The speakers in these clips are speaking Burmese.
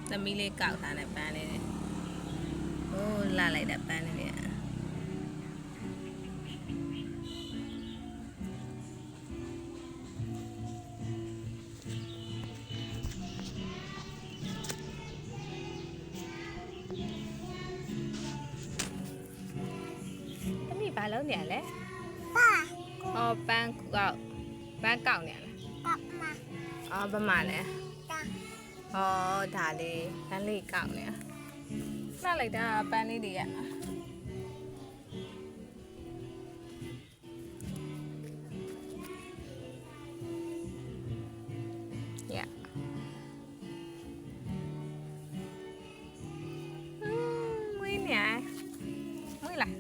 သမီးလေးကောက်ထားတဲ့ပန်းလေးတွေဟိုးလာလိုက်တဲ့ပန်းလေးတွေသမီးဘာလုပ်နေရလဲအော်ပန်းကောက်နေရလဲအော်ဘာမှလဲဟောဒါလေးပန်းလေးကောက်နေလှလိုက်တာပန်းလေးတွေကမွေးနေမွေးလား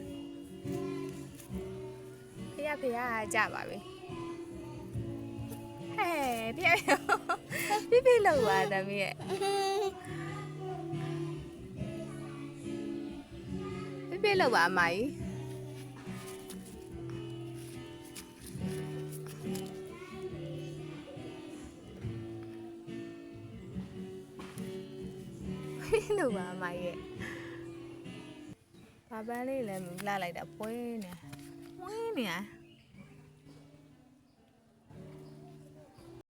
ဖေးကြပါပြီဟဲ့ဖေးလောက်ပါသမီးရဲ့ဖေးလောက်ပါအမကြီးဖေးလောက်ပါအမကြီးရဲ့ဘာပန်းလေးလဲလှလိုက်တာပွဲနေဝင်းနေ